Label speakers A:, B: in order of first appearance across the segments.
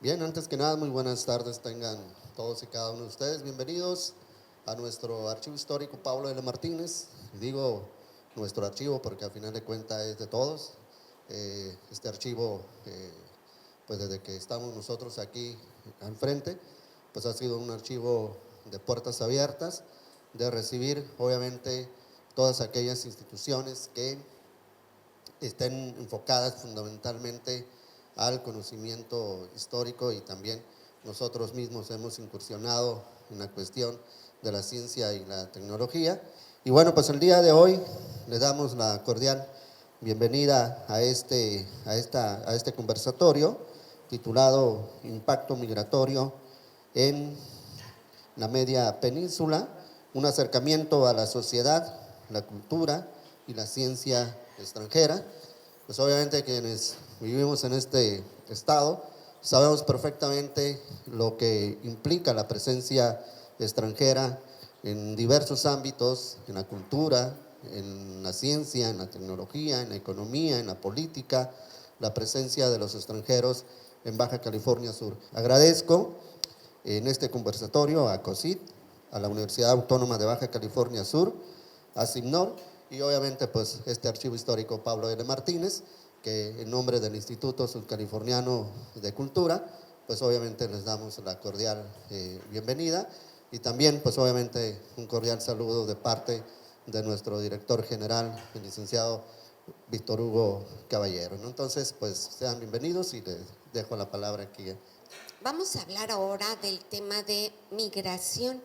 A: Bien, antes que nada, muy buenas tardes tengan todos y cada uno de ustedes. Bienvenidos a nuestro archivo histórico Pablo L. Martínez. Digo nuestro archivo porque al final de cuentas es de todos. Este archivo, pues desde que estamos nosotros aquí al frente, pues ha sido un archivo de puertas abiertas, de recibir obviamente todas aquellas instituciones que estén enfocadas fundamentalmente al conocimiento histórico, y también nosotros mismos hemos incursionado en la cuestión de la ciencia y la tecnología. Y bueno, pues el día de hoy les damos la cordial bienvenida a este conversatorio titulado Impacto Migratorio en la Media Península, un acercamiento a la sociedad, la cultura y la ciencia extranjera. Pues obviamente quienes vivimos en este estado sabemos perfectamente lo que implica la presencia extranjera en diversos ámbitos, en la cultura, en la ciencia, en la tecnología, en la economía, en la política, la presencia de los extranjeros en Baja California Sur. Agradezco en este conversatorio a COSIT, a la Universidad Autónoma de Baja California Sur, a CIMNOR y obviamente pues este archivo histórico Pablo L. Martínez, que en nombre del Instituto Sudcaliforniano de Cultura, pues obviamente les damos la cordial bienvenida, y también pues obviamente un cordial saludo de parte de nuestro director general, el licenciado Víctor Hugo Caballero, ¿no? Entonces pues sean bienvenidos y les dejo la palabra aquí.
B: Vamos a hablar ahora del tema de migración,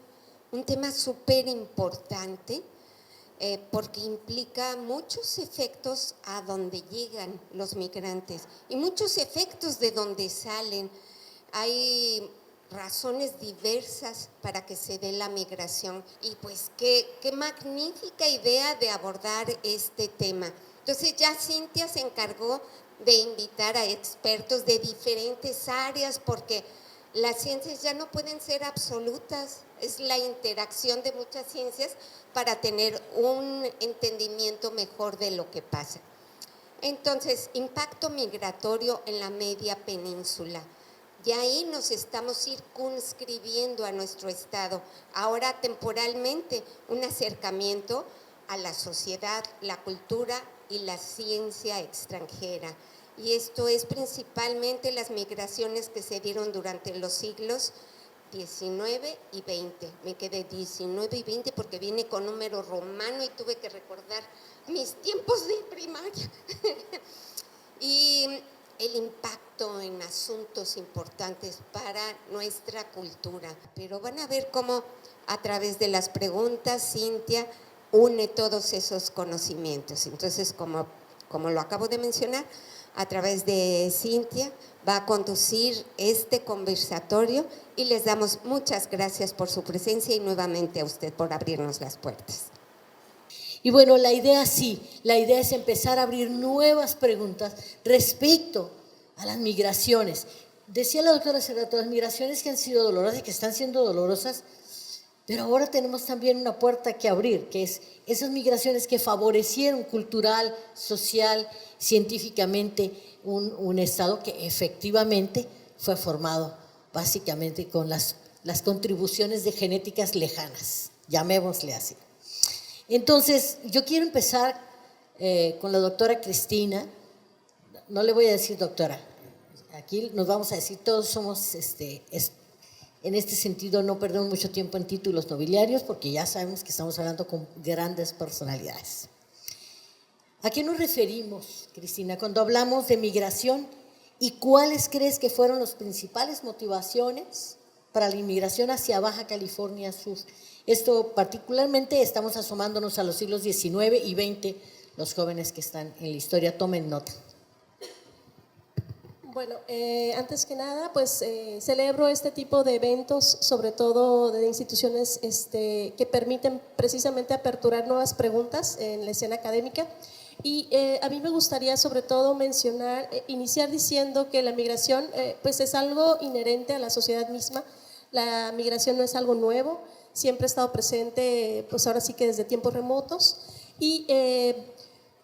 B: un tema súper importante porque implica muchos efectos a donde llegan los migrantes y muchos efectos de donde salen. Hay razones diversas para que se dé la migración y pues qué magnífica idea de abordar este tema. Entonces ya Cintia se encargó de invitar a expertos de diferentes áreas porque las ciencias ya no pueden ser absolutas, es la interacción de muchas ciencias para tener un entendimiento mejor de lo que pasa. Entonces, impacto migratorio en la media península. Y ahí nos estamos circunscribiendo a nuestro estado. Ahora temporalmente un acercamiento a la sociedad, la cultura y la ciencia extranjera. Y esto es principalmente las migraciones que se dieron durante los siglos 19 y 20. Me quedé 19 y 20 porque viene con número romano y tuve que recordar mis tiempos de primaria. Y el impacto en asuntos importantes para nuestra cultura. Pero van a ver cómo a través de las preguntas Cintia une todos esos conocimientos. Entonces, como lo acabo de mencionar, a través de Cintia va a conducir este conversatorio y les damos muchas gracias por su presencia y nuevamente a usted por abrirnos las puertas.
C: Y bueno, la idea es empezar a abrir nuevas preguntas respecto a las migraciones. Decía la doctora Cerrato, las migraciones que han sido dolorosas y que están siendo dolorosas, pero ahora tenemos también una puerta que abrir, que es esas migraciones que favorecieron cultural, social, científicamente un estado que efectivamente fue formado básicamente con las contribuciones de genéticas lejanas, llamémosle así. Entonces, yo quiero empezar con la doctora Cristina. No le voy a decir doctora, aquí nos vamos a decir, todos somos, en este sentido no perdemos mucho tiempo en títulos nobiliarios porque ya sabemos que estamos hablando con grandes personalidades. ¿A qué nos referimos, Cristina, cuando hablamos de migración y cuáles crees que fueron las principales motivaciones para la inmigración hacia Baja California Sur? Esto particularmente estamos asomándonos a los siglos XIX y XX, los jóvenes que están en la historia tomen nota.
D: Bueno, antes que nada, pues celebro este tipo de eventos, sobre todo de instituciones que permiten precisamente aperturar nuevas preguntas en la escena académica. Y a mí me gustaría sobre todo iniciar diciendo que la migración pues es algo inherente a la sociedad misma. La migración no es algo nuevo, siempre ha estado presente, pues ahora sí que desde tiempos remotos, y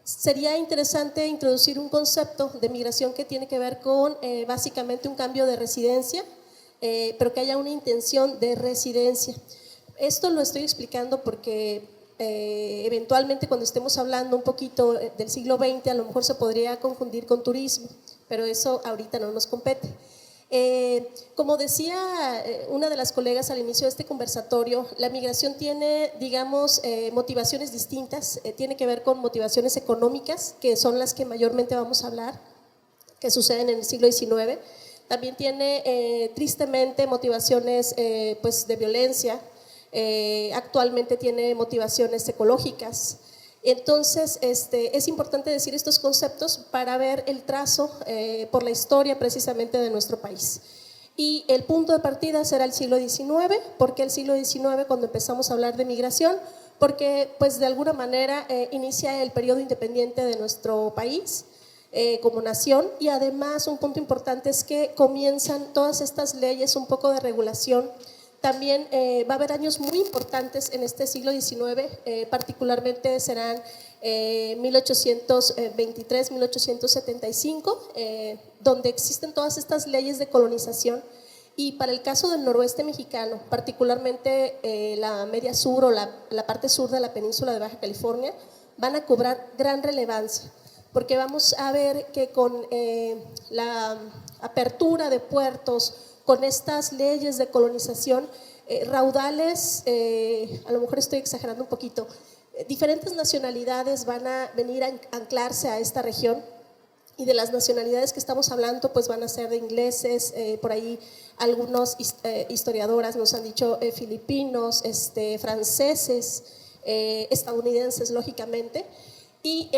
D: sería interesante introducir un concepto de migración que tiene que ver con básicamente un cambio de residencia, pero que haya una intención de residencia. Esto lo estoy explicando porque eventualmente cuando estemos hablando un poquito del siglo XX a lo mejor se podría confundir con turismo, pero eso ahorita no nos compete. Como decía una de las colegas al inicio de este conversatorio, la migración tiene, digamos, motivaciones distintas, tiene que ver con motivaciones económicas, que son las que mayormente vamos a hablar, que suceden en el siglo XIX. También tiene tristemente motivaciones pues de violencia, actualmente tiene motivaciones ecológicas. Entonces, es importante decir estos conceptos para ver el trazo por la historia precisamente de nuestro país. Y el punto de partida será el siglo XIX. ¿Por qué el siglo XIX cuando empezamos a hablar de migración? Porque pues de alguna manera inicia el periodo independiente de nuestro país como nación, y además un punto importante es que comienzan todas estas leyes un poco de regulación. También va a haber años muy importantes en este siglo XIX, particularmente serán 1823, 1875, donde existen todas estas leyes de colonización, y para el caso del noroeste mexicano, particularmente la media sur o la parte sur de la península de Baja California, van a cobrar gran relevancia, porque vamos a ver que con la apertura de puertos, con estas leyes de colonización, raudales, a lo mejor estoy exagerando un poquito, diferentes nacionalidades van a venir a anclarse a esta región, y de las nacionalidades que estamos hablando pues van a ser de ingleses, por ahí algunos historiadoras nos han dicho filipinos, franceses, estadounidenses lógicamente, y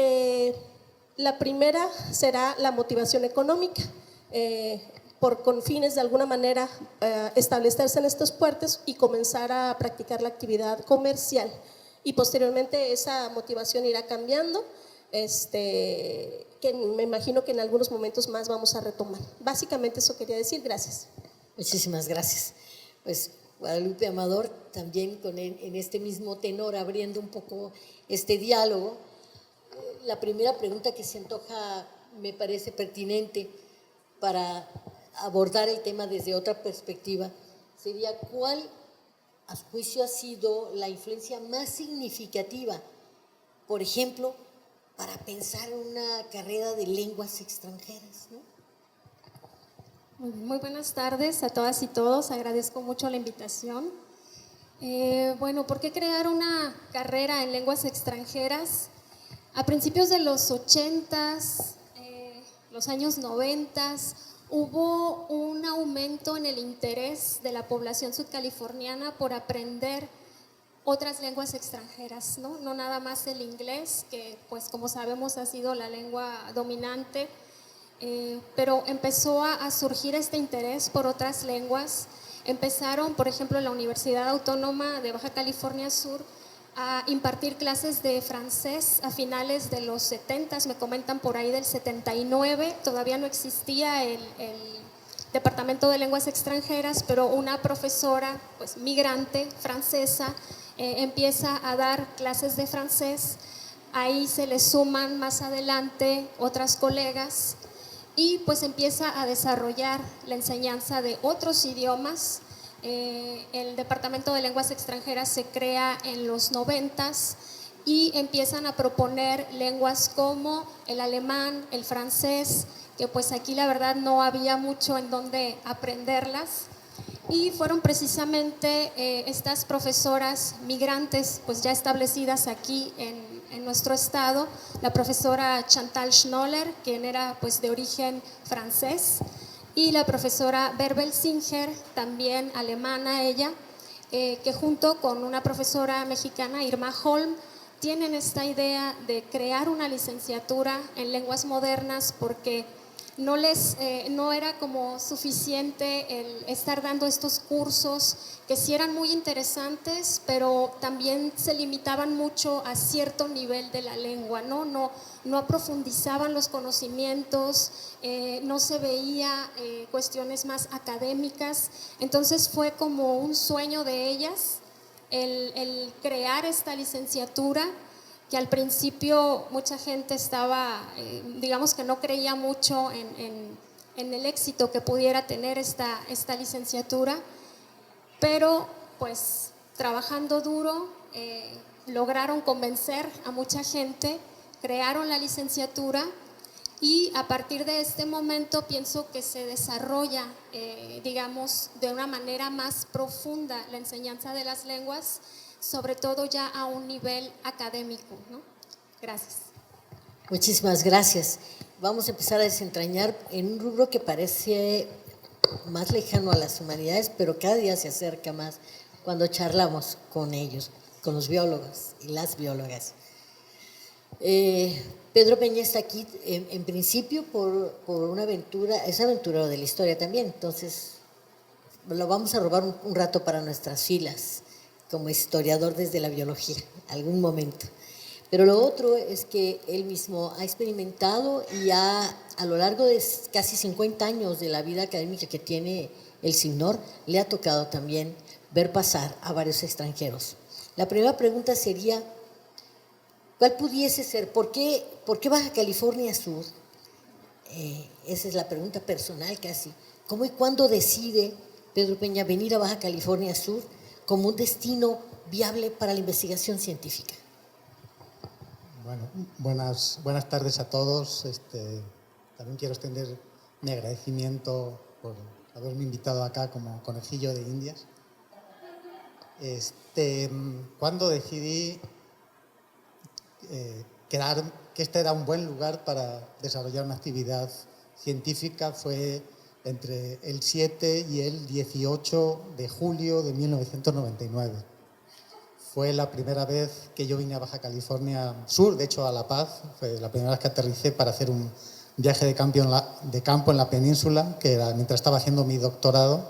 D: la primera será la motivación económica, con fines de alguna manera establecerse en estos puertos y comenzar a practicar la actividad comercial, y posteriormente esa motivación irá cambiando, que me imagino que en algunos momentos más vamos a retomar. Básicamente eso quería decir. Gracias.
C: Muchísimas gracias. Pues Guadalupe Amador también en este mismo tenor, abriendo un poco este diálogo. La primera pregunta que se antoja me parece pertinente para abordar el tema desde otra perspectiva sería: ¿cuál a su juicio ha sido la influencia más significativa, por ejemplo, para pensar una carrera de lenguas extranjeras, ¿no?
E: Muy buenas tardes a todas y todos, agradezco mucho la invitación. Bueno, ¿por qué crear una carrera en lenguas extranjeras? A principios de los 80s, los años 90s, hubo un aumento en el interés de la población sudcaliforniana por aprender otras lenguas extranjeras, ¿no? No nada más el inglés, que pues como sabemos ha sido la lengua dominante, pero empezó a surgir este interés por otras lenguas. Empezaron, por ejemplo, en la Universidad Autónoma de Baja California Sur a impartir clases de francés a finales de los 70s, me comentan por ahí del 79, todavía no existía el Departamento de Lenguas Extranjeras, pero una profesora pues migrante francesa empieza a dar clases de francés, ahí se le suman más adelante otras colegas y pues empieza a desarrollar la enseñanza de otros idiomas. El Departamento de Lenguas Extranjeras se crea en los 90s y empiezan a proponer lenguas como el alemán, el francés, que pues aquí la verdad no había mucho en donde aprenderlas, y fueron precisamente estas profesoras migrantes pues ya establecidas aquí en nuestro estado, la profesora Chantal Schnoller, quien era pues de origen francés, y la profesora Bärbel Singer, también alemana ella, que junto con una profesora mexicana, Irma Holm, tienen esta idea de crear una licenciatura en lenguas modernas, porque no era como suficiente el estar dando estos cursos que sí eran muy interesantes, pero también se limitaban mucho a cierto nivel de la lengua, no aprofundizaban los conocimientos, no se veía cuestiones más académicas. Entonces fue como un sueño de ellas el crear esta licenciatura, que al principio mucha gente estaba, digamos que no creía mucho en el éxito que pudiera tener esta licenciatura, pero pues trabajando duro lograron convencer a mucha gente, crearon la licenciatura y a partir de este momento pienso que se desarrolla, digamos, de una manera más profunda la enseñanza de las lenguas, sobre todo ya a un nivel académico, ¿no? Gracias.
C: Muchísimas gracias. Vamos a empezar a desentrañar en un rubro que parece más lejano a las humanidades, pero cada día se acerca más cuando charlamos con ellos, con los biólogos y las biólogas. Pedro Peña está aquí en principio por una aventura, es aventurero de la historia también, entonces lo vamos a robar un rato para nuestras filas, como historiador desde la biología, algún momento. Pero lo otro es que él mismo ha experimentado y a lo largo de casi 50 años de la vida académica que tiene el CINOR, le ha tocado también ver pasar a varios extranjeros. La primera pregunta sería, ¿cuál pudiese ser? ¿Por qué Baja California Sur? Esa es la pregunta personal casi. ¿Cómo y cuándo decide Pedro Peña venir a Baja California Sur como un destino viable para la investigación científica?
F: Bueno, buenas tardes a todos. También quiero extender mi agradecimiento por haberme invitado acá como conejillo de Indias. Cuando decidí que este era un buen lugar para desarrollar una actividad científica fue entre el 7 y el 18 de julio de 1999. Fue la primera vez que yo vine a Baja California Sur, de hecho a La Paz. Fue la primera vez que aterricé para hacer un viaje de campo en la península, que era mientras estaba haciendo mi doctorado.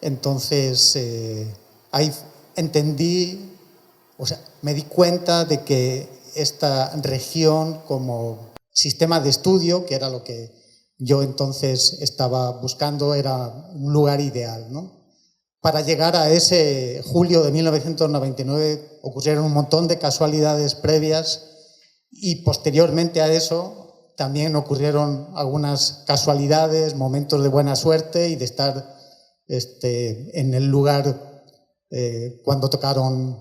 F: Entonces, ahí entendí, me di cuenta de que esta región como sistema de estudio, que era lo que yo entonces estaba buscando, era un lugar ideal, ¿no? Para llegar a ese julio de 1999 ocurrieron un montón de casualidades previas y posteriormente a eso también ocurrieron algunas casualidades, momentos de buena suerte y de estar en el lugar cuando tocaron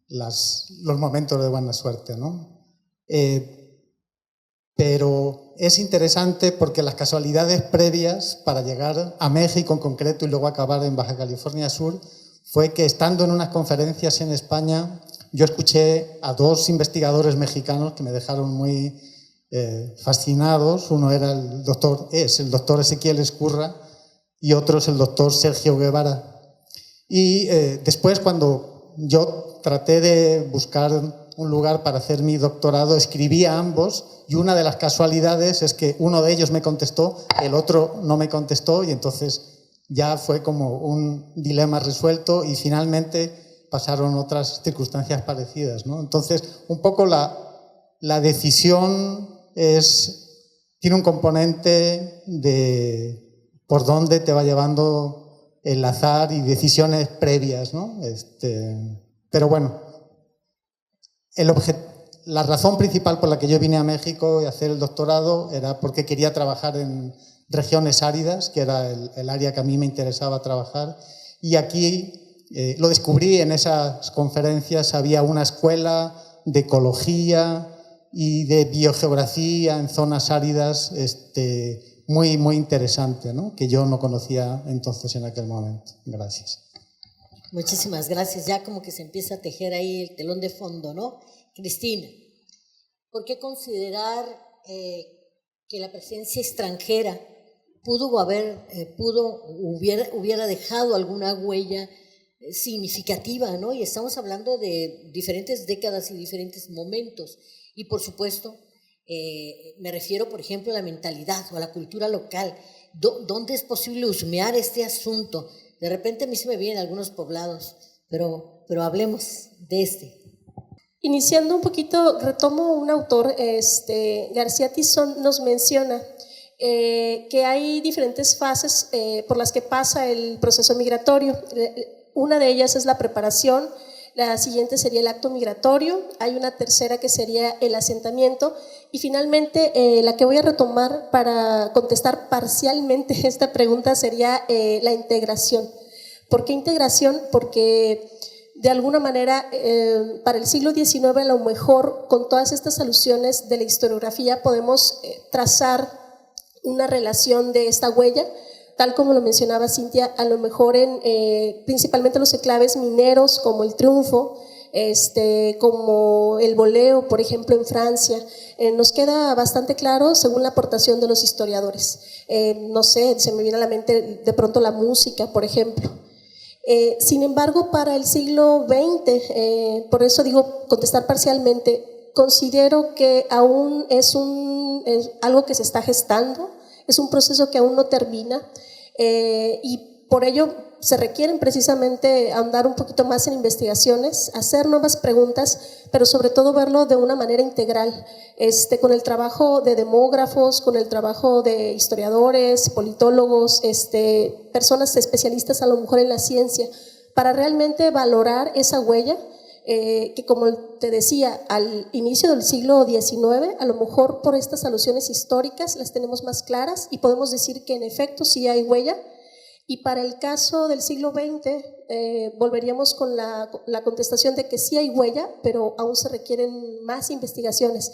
F: los momentos de buena suerte, ¿no? Pero es interesante porque las casualidades previas para llegar a México en concreto y luego acabar en Baja California Sur fue que estando en unas conferencias en España yo escuché a dos investigadores mexicanos que me dejaron muy fascinados. Uno era el doctor Ezequiel Escurra y otro es el doctor Sergio Guevara. Y después, cuando yo traté de buscar un lugar para hacer mi doctorado, escribí a ambos y una de las casualidades es que uno de ellos me contestó, el otro no me contestó y entonces ya fue como un dilema resuelto y finalmente pasaron otras circunstancias parecidas, ¿no? Entonces, un poco la decisión tiene un componente de por dónde te va llevando el azar y decisiones previas, ¿no? Pero bueno, la razón principal por la que yo vine a México y a hacer el doctorado era porque quería trabajar en regiones áridas, que era el área que a mí me interesaba trabajar. Y aquí lo descubrí en esas conferencias. Había una escuela de ecología y de biogeografía en zonas áridas muy, muy interesante, ¿no? Que yo no conocía entonces en aquel momento. Gracias.
C: Muchísimas gracias. Ya como que se empieza a tejer ahí el telón de fondo, ¿no? Cristina, ¿por qué considerar que la presencia extranjera hubiera dejado alguna huella significativa, ¿no? Y estamos hablando de diferentes décadas y diferentes momentos. Y por supuesto, Me refiero, por ejemplo, a la mentalidad o a la cultura local. ¿Dónde es posible husmear este asunto? De repente a mí se me vienen algunos poblados, pero hablemos de este.
D: Iniciando un poquito, retomo un autor, García Tizón nos menciona que hay diferentes fases por las que pasa el proceso migratorio. Una de ellas es la preparación, la siguiente sería el acto migratorio, hay una tercera que sería el asentamiento y finalmente la que voy a retomar para contestar parcialmente esta pregunta sería la integración. ¿Por qué integración? Porque de alguna manera para el siglo XIX a lo mejor con todas estas alusiones de la historiografía podemos trazar una relación de esta huella, tal como lo mencionaba Cintia, a lo mejor principalmente los enclaves mineros como el Triunfo, como el Boleo, por ejemplo, en Francia, nos queda bastante claro según la aportación de los historiadores. No sé, se me viene a la mente de pronto la música, por ejemplo. Sin embargo, para el siglo XX, por eso digo contestar parcialmente, considero que aún es algo que se está gestando, es un proceso que aún no termina y por ello se requieren precisamente ahondar un poquito más en investigaciones, hacer nuevas preguntas, pero sobre todo verlo de una manera integral, con el trabajo de demógrafos, con el trabajo de historiadores, politólogos, personas especialistas a lo mejor en la ciencia, para realmente valorar esa huella que, como te decía, al inicio del siglo XIX, a lo mejor por estas alusiones históricas las tenemos más claras y podemos decir que en efecto sí hay huella. Y para el caso del siglo XX, volveríamos con la contestación de que sí hay huella, pero aún se requieren más investigaciones.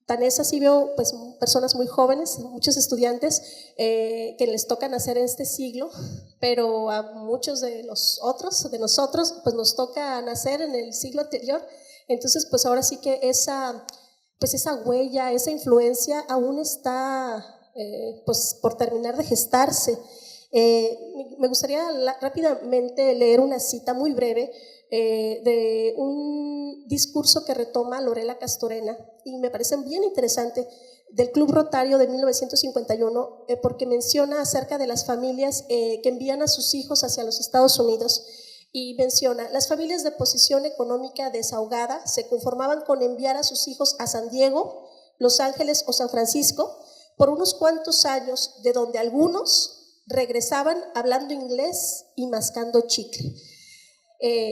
D: Tan es así, veo pues, personas muy jóvenes, muchos estudiantes que les toca nacer en este siglo, pero a muchos de nosotros, pues nos toca nacer en el siglo anterior. Entonces, pues ahora sí que esa huella, esa influencia aún está pues, por terminar de gestarse. Me gustaría rápidamente leer una cita muy breve de un discurso que retoma Lorela Castorena y me parece bien interesante, del Club Rotario de 1951, porque menciona acerca de las familias que envían a sus hijos hacia los Estados Unidos y menciona: las familias de posición económica desahogada se conformaban con enviar a sus hijos a San Diego, Los Ángeles o San Francisco por unos cuantos años, de donde algunos regresaban hablando inglés y mascando chicle.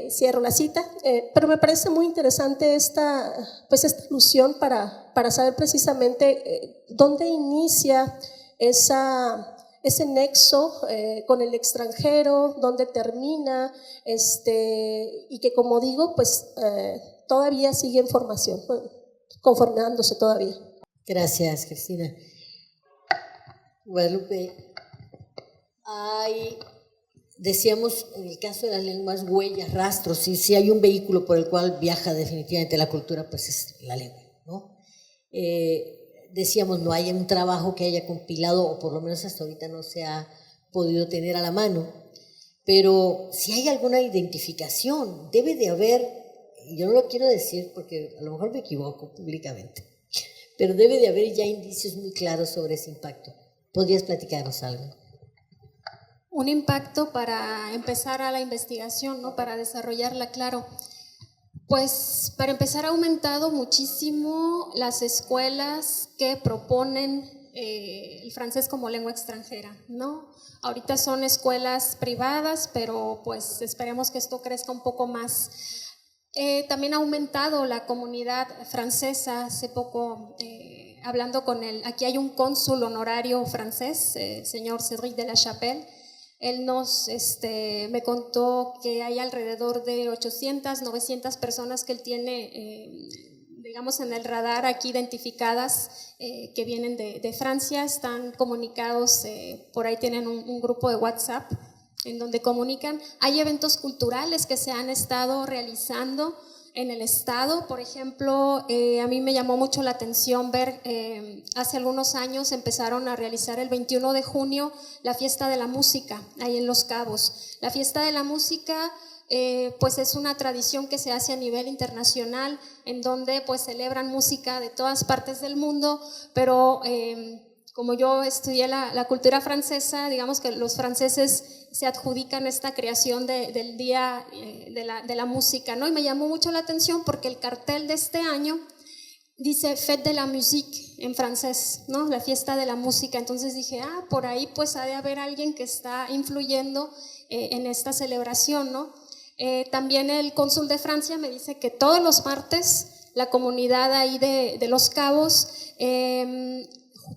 D: Cierro la cita, pero me parece muy interesante esta alusión para saber precisamente dónde inicia ese nexo con el extranjero, dónde termina, y que, como digo, pues todavía sigue en formación, conformándose todavía.
C: Gracias, Cristina. Guadalupe, decíamos en el caso de las lenguas, huellas, rastros, si hay un vehículo por el cual viaja definitivamente la cultura, pues es la lengua, ¿no? Decíamos, no hay un trabajo que haya compilado, o por lo menos hasta ahorita no se ha podido tener a la mano, pero si hay alguna identificación, debe de haber, yo no lo quiero decir porque a lo mejor me equivoco públicamente, pero debe de haber ya indicios muy claros sobre ese impacto. ¿Podrías platicarnos algo?
E: Un impacto para empezar a la investigación, ¿no? Para desarrollarla, claro. Pues para empezar ha aumentado muchísimo las escuelas que proponen el francés como lengua extranjera, ¿no? Ahorita son escuelas privadas, pero pues esperemos que esto crezca un poco más. También ha aumentado la comunidad francesa. Hace poco, hablando con él, aquí hay un cónsul honorario francés, señor Cédric de la Chapelle. Él me contó que hay alrededor de 800, 900 personas que él tiene, digamos, en el radar aquí identificadas, que vienen de Francia, están comunicados, por ahí tienen un grupo de WhatsApp en donde comunican. Hay eventos culturales que se han estado realizando en el estado. Por ejemplo, a mí me llamó mucho la atención ver, hace algunos años empezaron a realizar el 21 de junio la fiesta de la música, ahí en Los Cabos. La fiesta de la música pues es una tradición que se hace a nivel internacional, en donde pues celebran música de todas partes del mundo, pero como yo estudié la cultura francesa, digamos que los franceses se adjudican esta creación del Día de la Música, ¿no? Y me llamó mucho la atención porque el cartel de este año dice Fête de la Musique en francés, ¿no? La fiesta de la música. Entonces dije, por ahí pues ha de haber alguien que está influyendo en esta celebración, ¿no? También el cónsul de Francia me dice que todos los martes la comunidad ahí de Los Cabos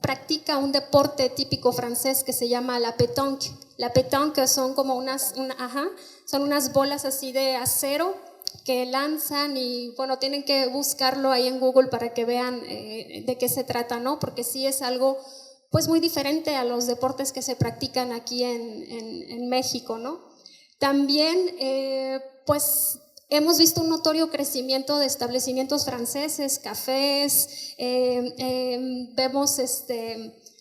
E: practica un deporte típico francés que se llama la pétanque. La pétanque son como son unas bolas así de acero que lanzan y bueno, tienen que buscarlo ahí en Google para que vean de qué se trata, ¿no? Porque sí es algo pues muy diferente a los deportes que se practican aquí en México, ¿no? También pues hemos visto un notorio crecimiento de establecimientos franceses, cafés, vemos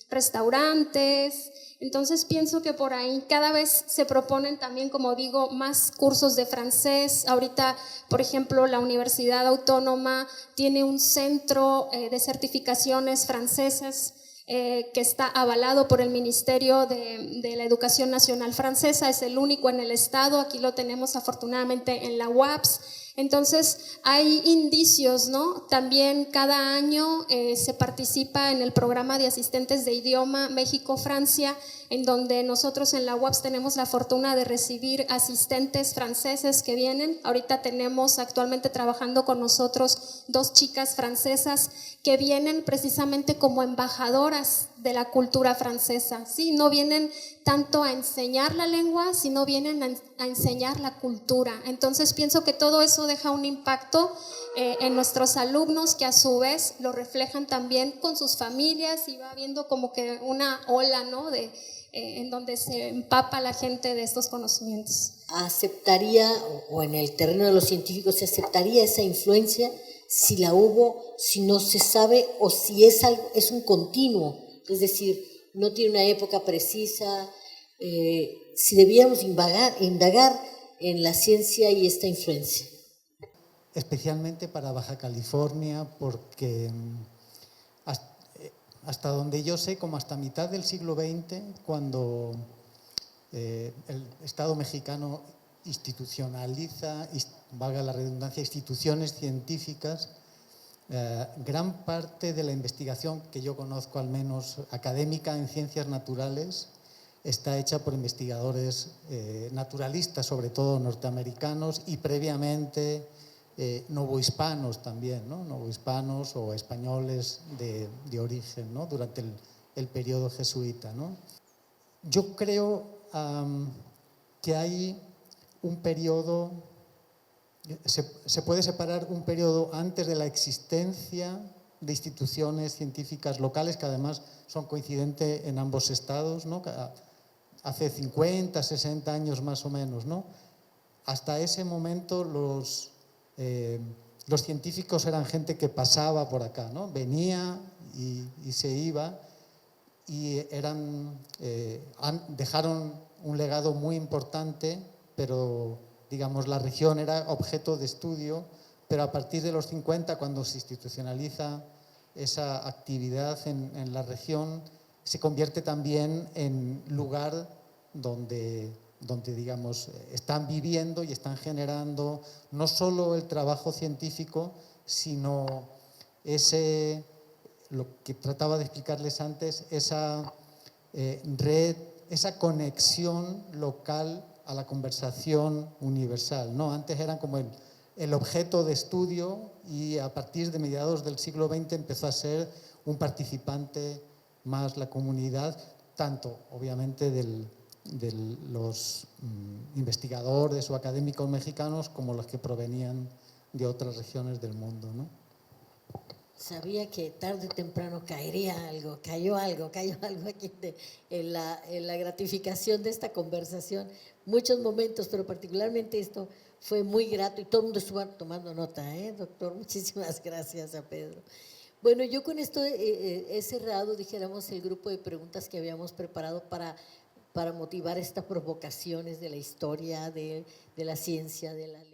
E: restaurantes. Entonces pienso que por ahí cada vez se proponen también, como digo, más cursos de francés. Ahorita, por ejemplo, la Universidad Autónoma tiene un centro de certificaciones francesas que está avalado por el Ministerio de la Educación Nacional Francesa. Es el único en el estado, aquí lo tenemos afortunadamente en la UAPS. Entonces hay indicios, ¿no? También cada año se participa en el programa de asistentes de idioma México-Francia, en donde nosotros en la UAPS tenemos la fortuna de recibir asistentes franceses que vienen. Ahorita tenemos actualmente trabajando con nosotros 2 chicas francesas que vienen precisamente como embajadoras de la cultura francesa, ¿sí? No vienen tanto a enseñar la lengua, sino vienen a enseñar la cultura. Entonces pienso que todo eso deja un impacto en nuestros alumnos, que a su vez lo reflejan también con sus familias, y va habiendo como que una ola, ¿no? En donde se empapa la gente de estos conocimientos.
C: ¿Aceptaría, o en el terreno de los científicos, se aceptaría esa influencia si la hubo, si no se sabe, o si es un continuo? Es decir, no tiene una época precisa, si debíamos indagar en la ciencia y esta influencia.
F: Especialmente para Baja California, porque hasta donde yo sé, como hasta mitad del siglo XX, cuando el Estado mexicano institucionaliza, valga la redundancia, instituciones científicas, gran parte de la investigación que yo conozco, al menos académica en ciencias naturales, está hecha por investigadores naturalistas, sobre todo norteamericanos, y previamente novohispanos también, ¿no? Novohispanos o españoles de origen, ¿no? Durante el periodo jesuita, ¿no? Yo creo que hay un periodo, se puede separar un periodo antes de la existencia de instituciones científicas locales, que además son coincidentes en ambos estados, ¿no? Hace 50, 60 años más o menos, ¿no? Hasta ese momento los científicos eran gente que pasaba por acá, ¿no? Venía y se iba, y dejaron un legado muy importante, pero digamos la región era objeto de estudio, pero a partir de los 50, cuando se institucionaliza esa actividad en la región, se convierte también en lugar donde digamos, están viviendo y están generando no solo el trabajo científico, sino lo que trataba de explicarles antes, esa red, esa conexión local a la conversación universal, ¿no? Antes eran como el objeto de estudio, y a partir de mediados del siglo XX empezó a ser un participante más la comunidad, tanto obviamente de los investigadores o académicos mexicanos como los que provenían de otras regiones del mundo, ¿no?
C: Sabía que tarde o temprano cayó algo aquí en la gratificación de esta conversación. Muchos momentos, pero particularmente esto fue muy grato y todo el mundo estuvo tomando nota, doctor. Muchísimas gracias a Pedro. Bueno, yo con esto he cerrado, dijéramos, el grupo de preguntas que habíamos preparado para para motivar estas provocaciones de la historia, de la ciencia, de la lengua.